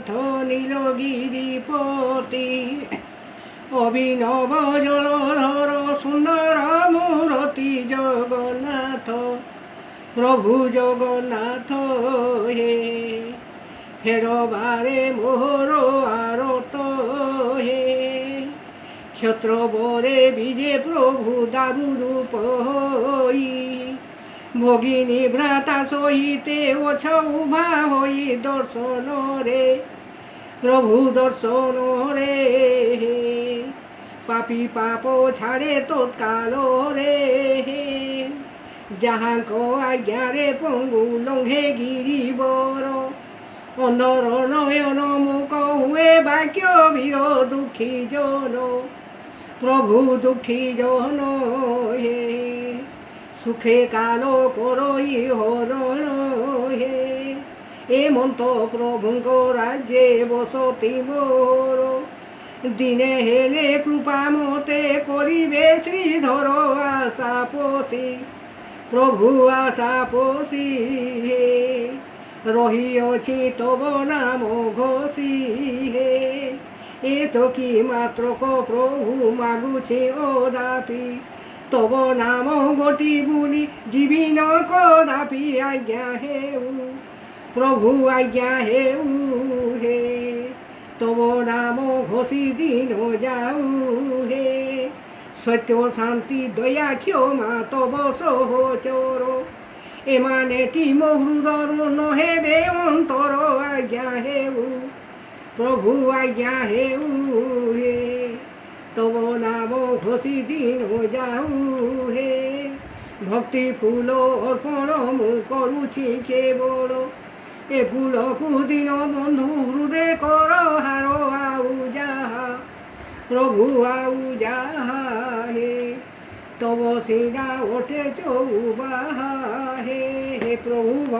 জগন্নাথ নীলগিরিপতি অভিনব জলধর সুন্দর মূরতি জগন্নাথ প্রভু জগন্নাথ হে ফেরবারে মোহর আরত হে ক্ষত্রবরে বিজে প্রভু দারু রূপ হই ভগিনী ভ্রাতা সহিতে ওছ উভা হই দর্শন রে প্রভু দর্শন রে পাপি পাপ ছাড়ে তৎকাল রে যাহাঙ্ক আজ্ঞারে পঙ্গু লঙ্ঘে গিরিবর অন্দর নয়ন মুখ হুয়ে বাক্য বীর দুঃখী জন প্রভু দুঃখী জন হে সুখে কালো করই হরণ হে এমন্ত প্রভুঙ্ক রাজ্যে বসতি মোর দিনে হেলে কৃপা মতে করিবে শ্রীধর আশা পোষি প্রভু আশা পোষি হে রহিଅছি তব নাম ঘোষি হে এ তো কি মাত্র প্রভু মাগুছি ওদাপি তব নাম গতি বুলি জীবিন কদাপি আজ্ঞা হেউ প্রভু আজ্ঞা হেউ হে তব নাম ঘোষি দিন যাউ হে সত্য শান্তি দয়া ক্ষমা তব সহচর এমানেটি মহৃদর নহেবে অন্তর আজ্ঞা হেউ প্রভু আজ্ঞা হেউ হে তব নাম ঘোষি দিন যাউ হে ভক্তি ফুল অর্পণ মু করুছি কেবল এ ফুলকু দিন বন্ধু হৃদয় কর হার আউ যাহা প্রভু আউ যাহা হে তব সিনা ওঠে চৌবাহা হে প্রভু।